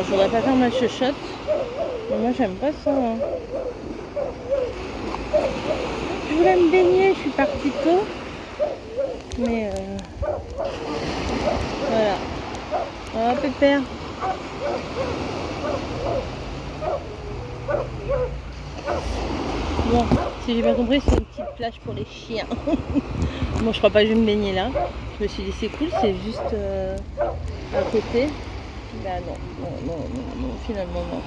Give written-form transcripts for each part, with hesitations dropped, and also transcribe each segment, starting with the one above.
je voudrais pas faire ma chuchote. Mais moi, j'aime pas ça. Hein. Je voulais me baigner, je suis partie tôt. Mais voilà. Oh, Pépère. Bon, si j'ai bien compris, c'est une petite plage pour les chiens. Bon, je crois pas que je vais me baigner là. Je me suis dit, c'est cool, c'est juste à côté. Bah non, finalement non.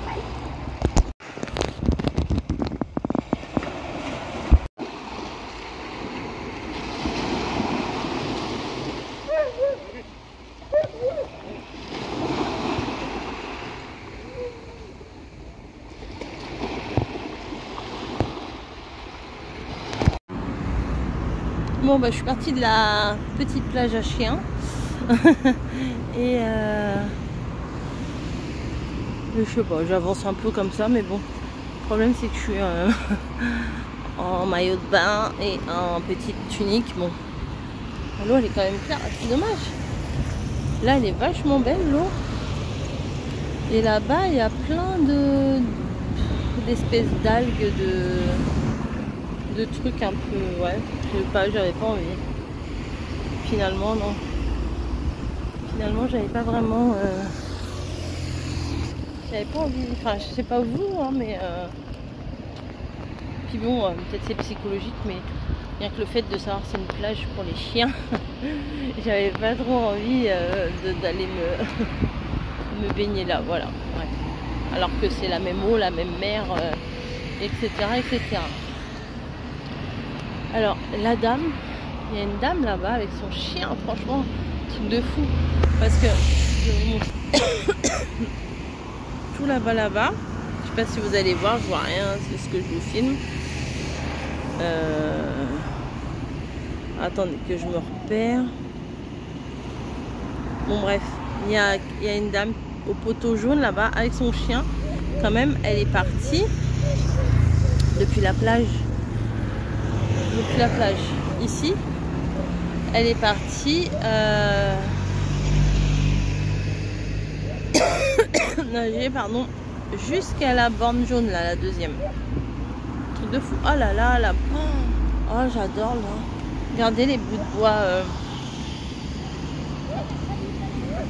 Bon bah je suis partie de la petite plage à chiens et je sais pas, j'avance un peu comme ça mais bon, le problème c'est que je suis en maillot de bain et en petite tunique. Bon, l'eau elle est quand même claire, c'est dommage. Là elle est vachement belle l'eau et là-bas il y a plein d'espèces d'algues, de trucs un peu, ouais, je sais pas, j'avais pas envie. Finalement, non. Finalement, j'avais pas vraiment. J'avais pas envie. Enfin, je sais pas vous, hein, mais. Puis bon, peut-être c'est psychologique, mais rien que le fait de savoir que c'est une plage pour les chiens, j'avais pas trop envie d'aller me baigner là, voilà. Ouais. Alors que c'est la même eau, la même mer, etc., etc. Alors, la dame, il y a une dame là-bas avec son chien, franchement, truc de fou. Parce que je vous montre tout là-bas, là-bas. Je sais pas si vous allez voir, je vois rien, c'est ce que je vous filme. Attendez que je me repère. Bon bref, il y a une dame au poteau jaune là-bas avec son chien. Quand même, elle est partie depuis la plage. Depuis la plage ici, elle est partie nager, pardon, jusqu'à la borne jaune là, la deuxième. Truc de fou. Oh là là, là. Oh, j'adore là. Regardez les bouts de bois,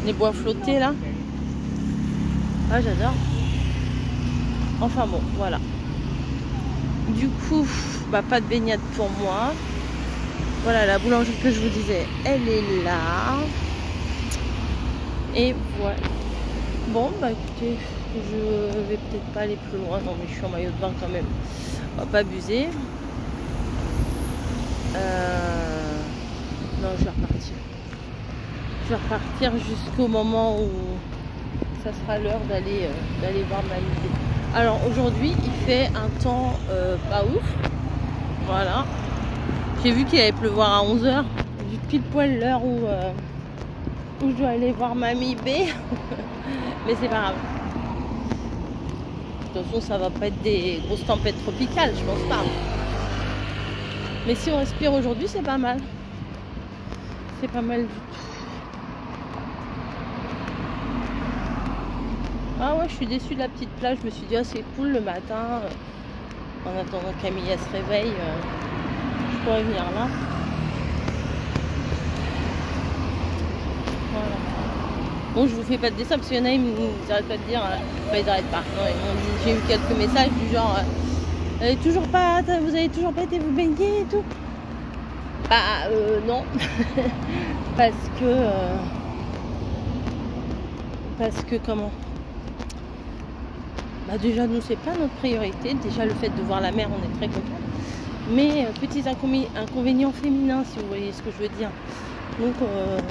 les bois flottés là. Ah, j'adore. Enfin bon, voilà. Du coup, bah, pas de baignade pour moi. Voilà, la boulangerie que je vous disais, elle est là. Et voilà. Bon, bah écoutez, je vais peut-être pas aller plus loin. Non, mais je suis en maillot de bain quand même. On va pas abuser. Non, je vais repartir. Je vais repartir jusqu'au moment où ça sera l'heure d'aller voir ma musée. Alors aujourd'hui, il fait un temps pas ouf. Voilà. J'ai vu qu'il allait pleuvoir à 11h. J'ai pile poil l'heure où je dois aller voir Mamie B. Mais c'est pas grave. De toute façon, ça va pas être des grosses tempêtes tropicales, je pense pas. Mais si on respire aujourd'hui, c'est pas mal. C'est pas mal du tout. Ah ouais, je suis déçue de la petite plage. Je me suis dit, oh, c'est cool le matin. En attendant que Camille se réveille, je pourrais venir là. Voilà. Bon, je vous fais pas de dessin parce qu'il y en a, ils n'arrêtent pas de dire. Enfin, ils n'arrêtent pas. Non, ils m'ont dit, j'ai eu quelques messages du genre, vous avez toujours pas été vous baigner et tout. Bah, non. Parce que comment? Bah déjà nous c'est pas notre priorité, déjà le fait de voir la mer on est très content, mais petits inconvénients féminins si vous voyez ce que je veux dire. Donc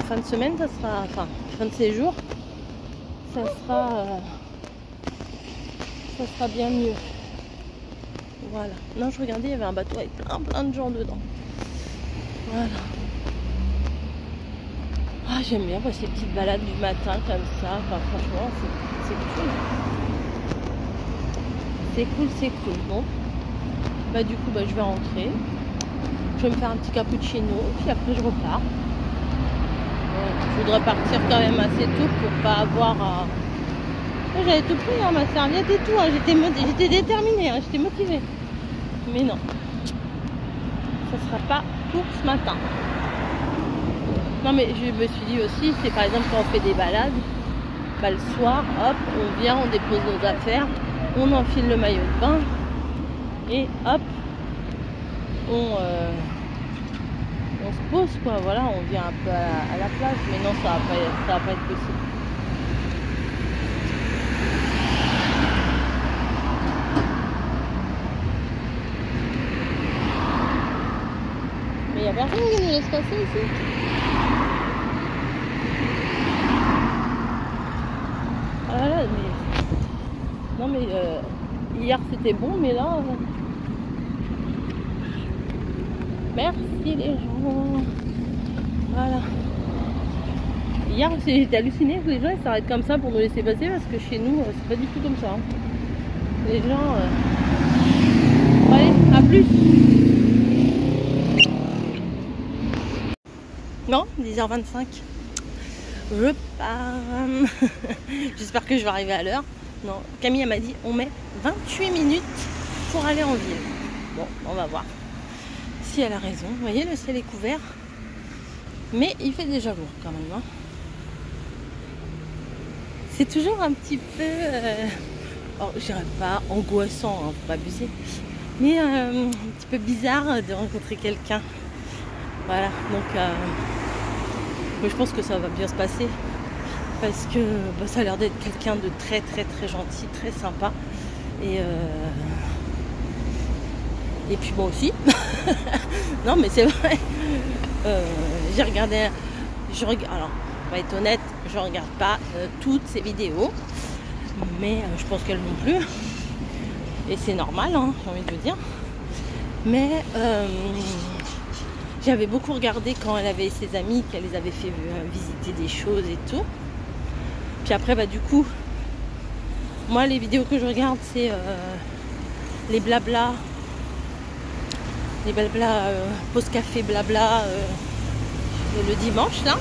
fin de semaine ça sera, enfin fin de séjour ça sera bien mieux. Voilà. Non, je regardais, il y avait un bateau avec plein de gens dedans. Voilà. Ah, j'aime bien ces petites balades du matin comme ça. Enfin franchement c'est cool. C'est cool. Bon, bah du coup, bah, je vais rentrer. Je vais me faire un petit cappuccino, puis après je repars. Je voudrais partir quand même assez tôt pour pas avoir à J'avais tout pris, hein, ma serviette et tout. Hein. J'étais déterminée, hein, j'étais motivée. Mais non, ça sera pas pour ce matin. Non mais je me suis dit aussi, c'est par exemple quand on fait des balades, bah, le soir, hop, on vient, on dépose nos affaires, on enfile le maillot de bain et hop, on se pose quoi, voilà, on vient un peu à la plage, mais non, ça va pas être possible. Mais il n'y a personne qui nous laisse passer ici. Voilà, mais... Non mais hier c'était bon, mais là... Merci les gens. Voilà. Hier j'étais hallucinée que les gens ils s'arrêtent comme ça pour nous laisser passer, parce que chez nous c'est pas du tout comme ça. Hein. Les gens... Allez, à plus. Non, 10h25. Je pars. J'espère que je vais arriver à l'heure. Non, Camille m'a dit on met 28 minutes pour aller en ville. Bon, on va voir si elle a raison. Vous voyez, le ciel est couvert, mais il fait déjà lourd quand même. Hein. C'est toujours un petit peu, je dirais pas angoissant, hein, faut pas abuser, mais un petit peu bizarre de rencontrer quelqu'un. Voilà, donc je pense que ça va bien se passer. Parce que bah, ça a l'air d'être quelqu'un de très gentil, très sympa. Et puis moi aussi. Non mais c'est vrai. J'ai regardé. Alors, on va être honnête, je regarde pas toutes ces vidéos. Mais je pense qu'elles non plus. Et c'est normal, hein, j'ai envie de vous dire. Mais j'avais beaucoup regardé quand elle avait ses amis, qu'elle les avait fait visiter des choses et tout. Puis après, bah du coup, moi les vidéos que je regarde, c'est les blabla, pause café blabla le dimanche là.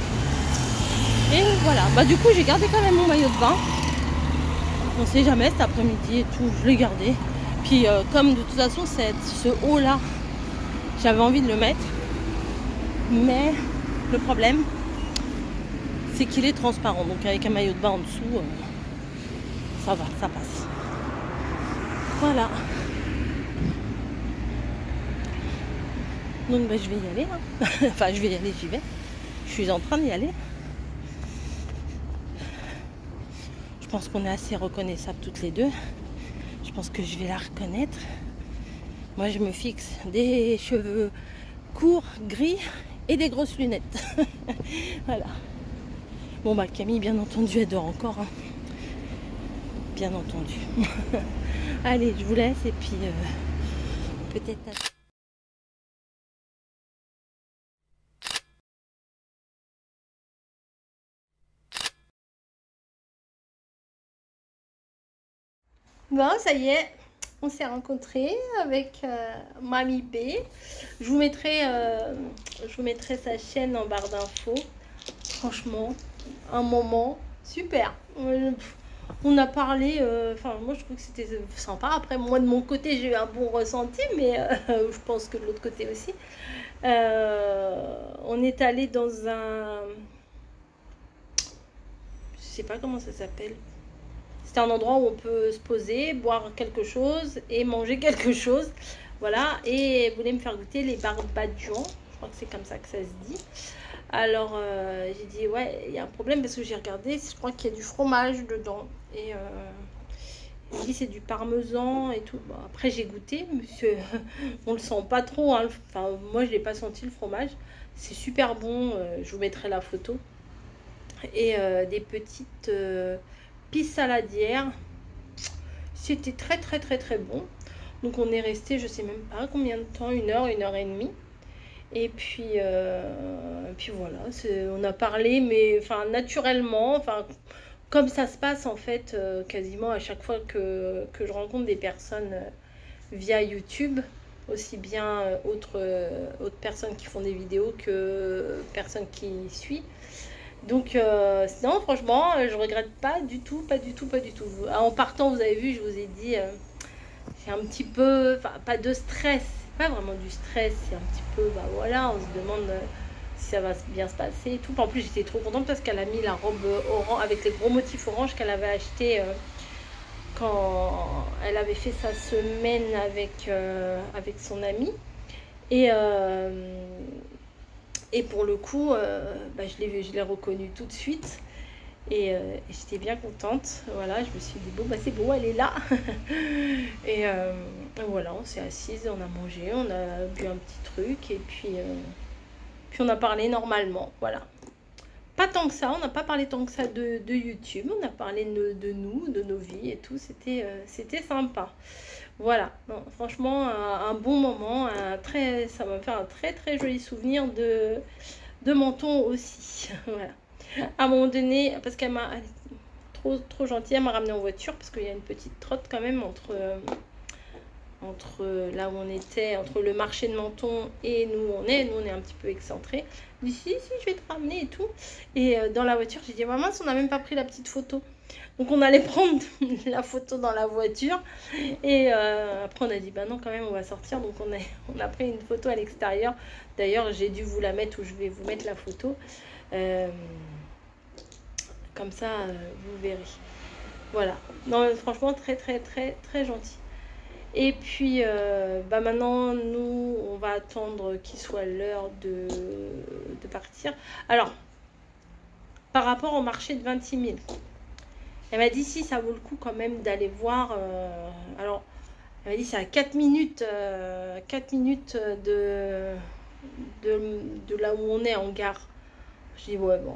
Et voilà, bah du coup j'ai gardé quand même mon maillot de bain. On sait jamais, cet après-midi et tout, je l'ai gardé. Puis comme de toute façon ce haut là, j'avais envie de le mettre. Mais le problème, c'est qu'il est transparent. Donc avec un maillot de bain en dessous, ça va, ça passe. Voilà. Donc bah, je vais y aller. Hein. Enfin, je vais y aller, j'y vais. Je suis en train d'y aller. Je pense qu'on est assez reconnaissables toutes les deux. Je pense que je vais la reconnaître. Moi, je me fixe des cheveux courts, gris et des grosses lunettes. Voilà. Bon bah Camille, bien entendu, elle dort encore. Hein. Bien entendu. Allez, je vous laisse et puis peut-être... Bon, ça y est, on s'est rencontrés avec Mamie B. Je vous mettrai sa chaîne en barre d'infos. Franchement, un moment super. On a parlé, enfin moi je trouve que c'était sympa. Après moi de mon côté j'ai eu un bon ressenti, mais je pense que de l'autre côté aussi. On est allé dans un... Je sais pas comment ça s'appelle. C'est un endroit où on peut se poser, boire quelque chose et manger quelque chose. Voilà, et elle voulait me faire goûter les barbadjans. Je crois que c'est comme ça que ça se dit. Alors, j'ai dit, ouais, il y a un problème parce que j'ai regardé, je crois qu'il y a du fromage dedans. Et il dit, c'est du parmesan et tout. Bon, après, j'ai goûté, monsieur, on le sent pas trop. Hein. Enfin, moi, je l'ai pas senti, le fromage. C'est super bon, je vous mettrai la photo. Et des petites... pisse saladière, c'était très bon. Donc on est resté, je sais même pas combien de temps, 1 heure et demie. Et puis voilà, on a parlé, mais enfin naturellement, enfin comme ça se passe en fait quasiment à chaque fois que je rencontre des personnes via YouTube, aussi bien autres personnes qui font des vidéos que personnes qui suivent. Donc, sinon, franchement, je regrette pas du tout, pas du tout, pas du tout. En partant, vous avez vu, je vous ai dit, j'ai un petit peu, enfin, pas de stress, c'est pas vraiment du stress, c'est un petit peu, bah voilà, on se demande si ça va bien se passer et tout. En plus, j'étais trop contente parce qu'elle a mis la robe orange avec les gros motifs orange qu'elle avait acheté quand elle avait fait sa semaine avec son ami. Et, et pour le coup, bah, je l'ai reconnue tout de suite. Et j'étais bien contente. Voilà, je me suis dit, bon, bah c'est bon, elle est là. et voilà, on s'est assise, on a mangé, on a bu un petit truc. Et puis on a parlé normalement. Voilà. Pas tant que ça, on n'a pas parlé tant que ça de YouTube. On a parlé de nous, de nos vies et tout. C'était sympa. Voilà, non, franchement, un bon moment, ça m'a fait un très très joli souvenir de Menton aussi. Voilà. À un moment donné, parce qu'elle m'a elle est trop gentille, elle m'a ramené en voiture parce qu'il y a une petite trotte quand même entre là où on était, entre le marché de Menton et nous on est. Nous on est un petit peu excentrés. Je dis si, je vais te ramener et tout. Et dans la voiture, j'ai dit maman, on n'a même pas pris la petite photo. Donc on allait prendre la photo dans la voiture. Et après on a dit bah non quand même on va sortir. Donc on a pris une photo à l'extérieur. D'ailleurs j'ai dû vous la mettre, ou je vais vous mettre la photo. Comme ça vous verrez. Voilà. Non franchement très très très très gentil. Et puis bah maintenant nous on va attendre qu'il soit l'heure de partir. Alors par rapport au marché de 26 000, elle m'a dit si ça vaut le coup quand même d'aller voir. Alors elle m'a dit c'est à 4 minutes, 4 minutes de là où on est en gare. Je dis ouais bon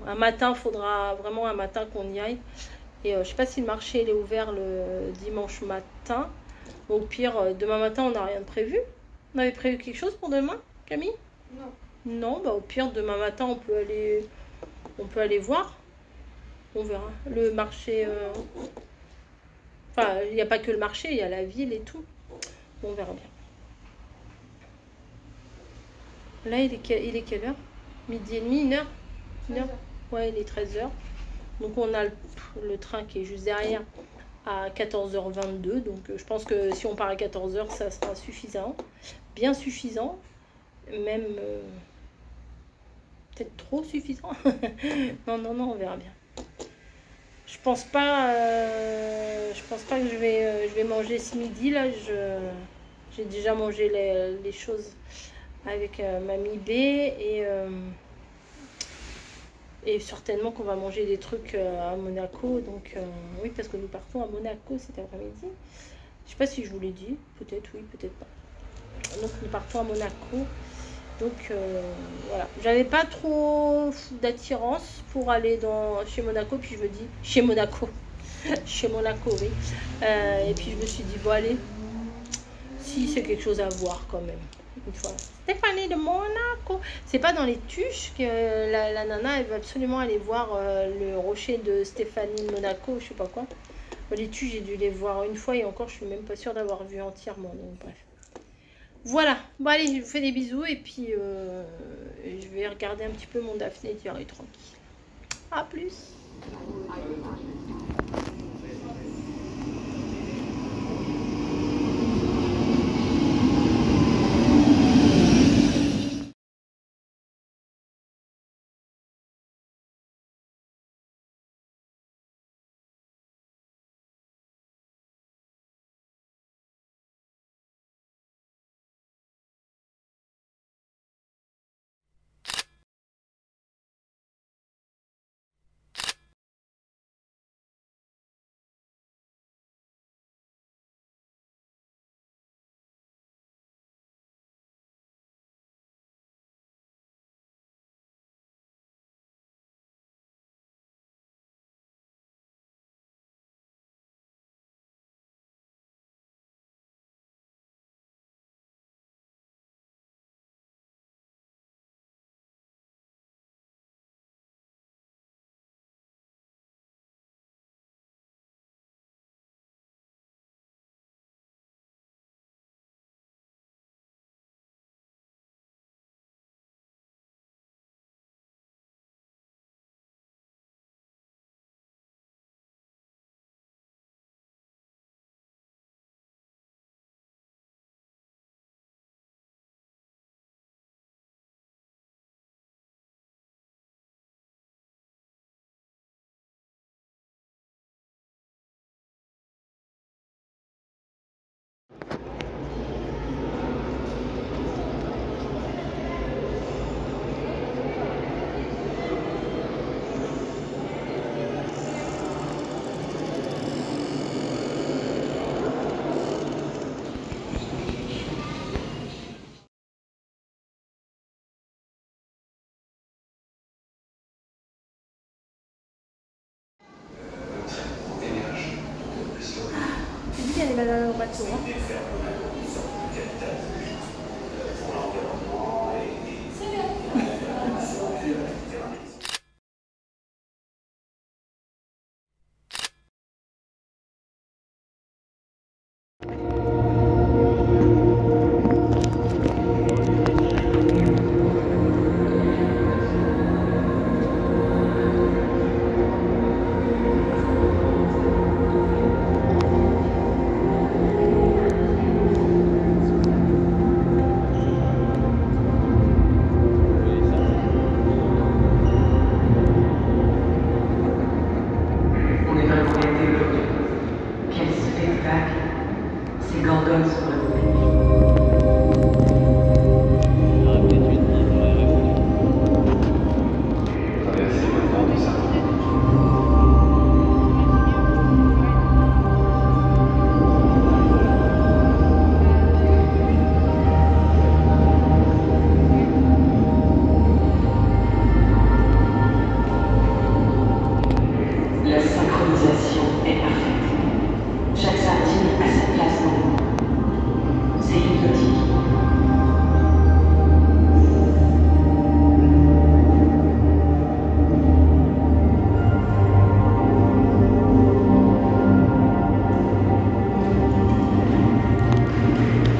un matin, faudra vraiment un matin qu'on y aille. Et je sais pas si le marché il est ouvert le dimanche matin. Au pire, demain matin, on n'a rien de prévu. On avait prévu quelque chose pour demain, Camille? Non. Non, bah au pire, demain matin, on peut aller voir. On verra. Le marché. Enfin, il n'y a pas que le marché, il y a la ville et tout. Bon, on verra bien. Là, il est quelle heure? Midi et demi, 1h? 1h? Ouais, il est 13h. Donc, on a le train qui est juste derrière à 14h22. Donc, je pense que si on part à 14h, ça sera suffisant. Bien suffisant. Même peut-être trop suffisant. non, on verra bien. Je pense pas que je vais manger ce midi là. J'ai déjà mangé les choses avec mamie B et certainement qu'on va manger des trucs à Monaco. Donc oui, parce que nous partons à Monaco cet après-midi. Je sais pas si je vous l'ai dit, peut-être oui, peut-être pas. Donc nous partons à Monaco. Donc voilà, j'avais pas trop d'attirance pour aller chez Monaco, puis je me dis, chez Monaco, chez Monaco, oui. Et puis je me suis dit, bon allez, si c'est quelque chose à voir quand même, une fois. Stéphanie de Monaco, c'est pas dans les Tuches que la nana, elle veut absolument aller voir le rocher de Stéphanie de Monaco, je sais pas quoi. Les Tuches, j'ai dû les voir une fois et encore, je suis même pas sûre d'avoir vu entièrement, donc bref. Voilà, bon allez, je vous fais des bisous et puis je vais regarder un petit peu mon Daphné Diary tranquille. A plus. aller au bateau. Hein. Ces gorgones sont revenues. La synchronisation est parfaite. Chaque sardine a sa place dans le monde. C'est hypnotique.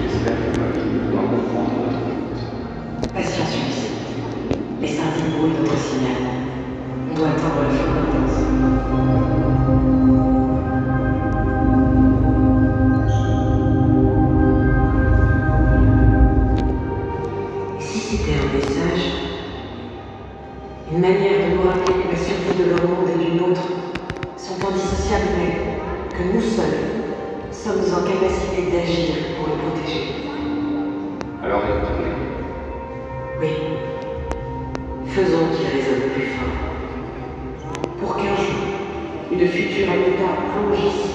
J'espère que ma vie doit comprendre votre route. Patience, Ulysse. Les sardines brouillent notre signal. On doit attendre la fin intense. Si c'était un message, une manière de nous rappeler que la survie de leur monde et du nôtre sont indissociables, mais que nous seuls sommes en capacité d'agir pour le protéger. Alors écoutez, Oui, faisons qu'il résonne plus fort. Pour qu'un jour, une future Anita plonge ici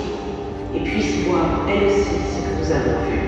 et puisse voir elle aussi ce que nous avons vu.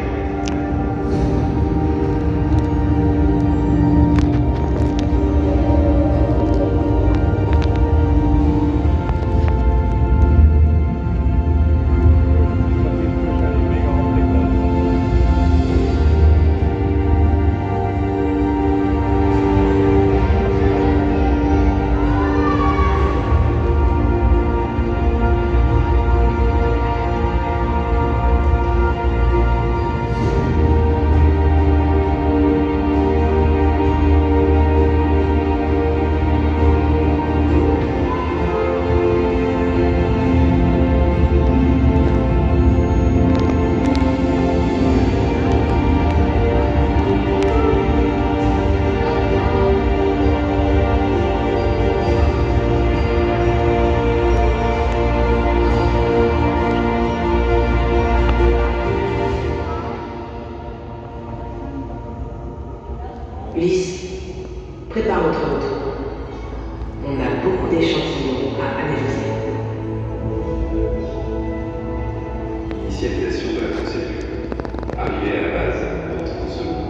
Ulysse, prépare notre retour. On a beaucoup d'échantillons à analyser. initialisation de la procédure. Arrivé à la base dans 30 secondes.